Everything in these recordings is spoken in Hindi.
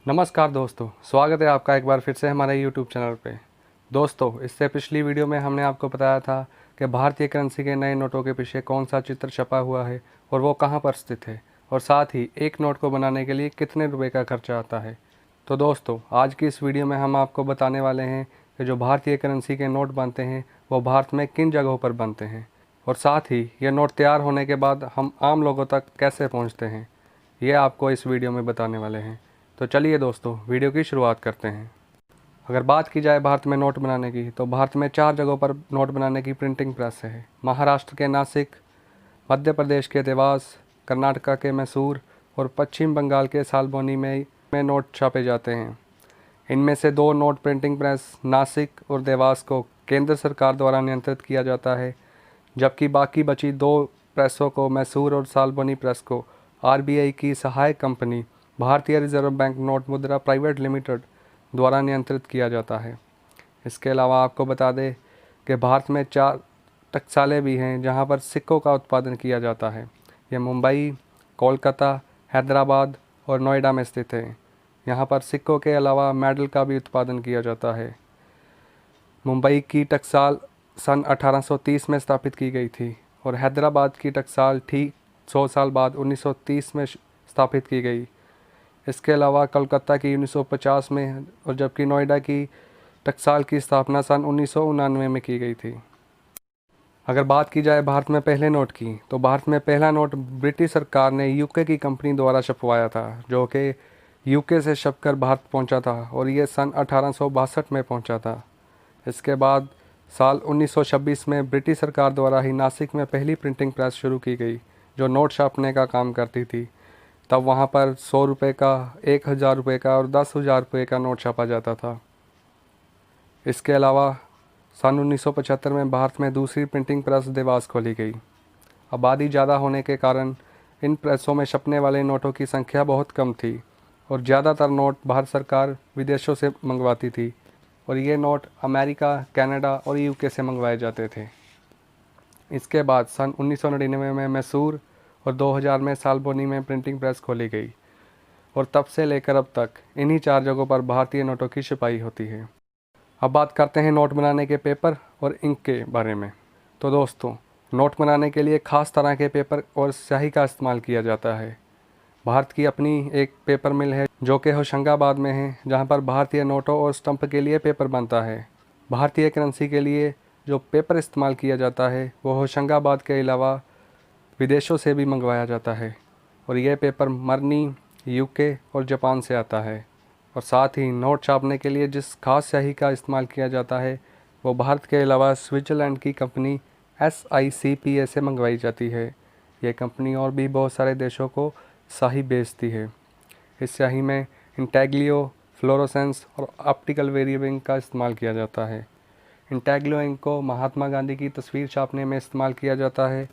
नमस्कार दोस्तों, स्वागत है आपका एक बार फिर से हमारे YouTube चैनल पे। दोस्तों, इससे पिछली वीडियो में हमने आपको बताया था कि भारतीय करेंसी के नए नोटों के पीछे कौन सा चित्र छपा हुआ है और वो कहाँ पर स्थित है, और साथ ही एक नोट को बनाने के लिए कितने रुपए का खर्चा आता है। तो दोस्तों, आज की इस वीडियो में हम आपको बताने वाले हैं कि जो भारतीय करेंसी के नोट बनते हैं वो भारत में किन जगहों पर बनते हैं, और साथ ही ये नोट तैयार होने के बाद हम आम लोगों तक कैसे पहुँचते हैं, ये आपको इस वीडियो में बताने वाले हैं। तो चलिए दोस्तों, वीडियो की शुरुआत करते हैं। अगर बात की जाए भारत में नोट बनाने की, तो भारत में 4 जगहों पर नोट बनाने की प्रिंटिंग प्रेस है। महाराष्ट्र के नासिक, मध्य प्रदेश के देवास, कर्नाटका के मैसूर और पश्चिम बंगाल के सालबोनी में नोट छापे जाते हैं। इनमें से 2 नोट प्रिंटिंग प्रेस नासिक और देवास को केंद्र सरकार द्वारा नियंत्रित किया जाता है, जबकि बाकी बची 2 प्रेसों को, मैसूर और सालबोनी प्रेस को, आरबीआई की सहायक कंपनी भारतीय रिजर्व बैंक नोट मुद्रा प्राइवेट लिमिटेड द्वारा नियंत्रित किया जाता है। इसके अलावा आपको बता दें कि भारत में 4 टकसालें भी हैं जहां पर सिक्कों का उत्पादन किया जाता है। यह मुंबई, कोलकाता, हैदराबाद और नोएडा में स्थित है। यहां पर सिक्कों के अलावा मेडल का भी उत्पादन किया जाता है। मुंबई की टकसाल सन 1830 में स्थापित की गई थी और हैदराबाद की टकसाल ठीक 100 साल बाद 1930 में स्थापित की गई। इसके अलावा कोलकाता की 1950 में, और जबकि नोएडा की टकसाल की स्थापना सन 1999 में की गई थी। अगर बात की जाए भारत में पहले नोट की, तो भारत में पहला नोट ब्रिटिश सरकार ने यूके की कंपनी द्वारा छपवाया था, जो कि यूके से छपकर भारत पहुंचा था और ये सन 1862 में पहुंचा था। इसके बाद साल 1926 में ब्रिटिश सरकार द्वारा ही नासिक में पहली प्रिंटिंग प्रेस शुरू की गई, जो नोट छापने का काम करती थी। तब वहाँ पर 100 रुपये का, 1000 रुपये का और 10,000 रुपये का नोट छापा जाता था। इसके अलावा सन 1975 में भारत में दूसरी प्रिंटिंग प्रेस देवास खोली गई। आबादी ज़्यादा होने के कारण इन प्रेसों में छपने वाले नोटों की संख्या बहुत कम थी और ज़्यादातर नोट भारत सरकार विदेशों से मंगवाती थी, और ये नोट अमेरिका, कनाडा और यूके से मंगवाए जाते थे। इसके बाद सन 1999 में मैसूर और 2000 में सालबोनी में प्रिंटिंग प्रेस खोली गई, और तब से लेकर अब तक इन्हीं 4 जगहों पर भारतीय नोटों की छपाई होती है। अब बात करते हैं नोट बनाने के पेपर और इंक के बारे में। तो दोस्तों, नोट बनाने के लिए ख़ास तरह के पेपर और स्याही का इस्तेमाल किया जाता है। भारत की अपनी एक पेपर मिल है जो कि होशंगाबाद में है, जहाँ पर भारतीय नोटों और स्टंप के लिए पेपर बनता है। भारतीय करेंसी के लिए जो पेपर इस्तेमाल किया जाता है वो होशंगाबाद के अलावा विदेशों से भी मंगवाया जाता है, और यह पेपर मरनी, यूके और जापान से आता है। और साथ ही नोट छापने के लिए जिस खास स्याही का इस्तेमाल किया जाता है वो भारत के अलावा स्विट्ज़रलैंड की कंपनी SICPA से मंगवाई जाती है। यह कंपनी और भी बहुत सारे देशों को स्याही बेचती है। इस स्याही में इंटेग्लियो, फ्लोरोसेंस और ऑप्टिकल वेरिएबल का इस्तेमाल किया जाता है। इंटेग्लियो इंक को महात्मा गांधी की तस्वीर छापने में इस्तेमाल किया जाता है,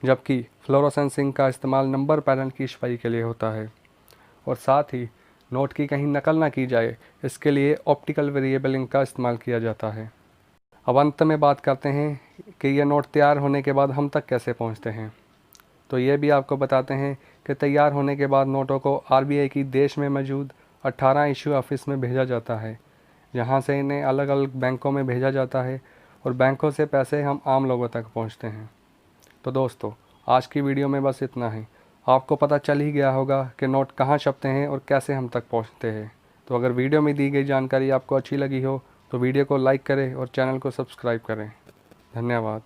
जबकि फ्लोरोसेंस इंक का इस्तेमाल नंबर पैटर्न की छपाई के लिए होता है। और साथ ही नोट की कहीं नकल ना की जाए, इसके लिए ऑप्टिकल वेरिएबल इंक का इस्तेमाल किया जाता है। अब अंत में बात करते हैं कि ये नोट तैयार होने के बाद हम तक कैसे पहुंचते हैं। तो ये भी आपको बताते हैं कि तैयार होने के बाद नोटों को RBI की देश में मौजूद 18 इशू ऑफिस में भेजा जाता है, जहाँ से इन्हें अलग अलग बैंकों में भेजा जाता है, और बैंकों से पैसे हम आम लोगों तक पहुँचते हैं। तो दोस्तों, आज की वीडियो में बस इतना ही। आपको पता चल ही गया होगा कि नोट कहाँ छपते हैं और कैसे हम तक पहुँचते हैं। तो अगर वीडियो में दी गई जानकारी आपको अच्छी लगी हो तो वीडियो को लाइक करें और चैनल को सब्सक्राइब करें। धन्यवाद।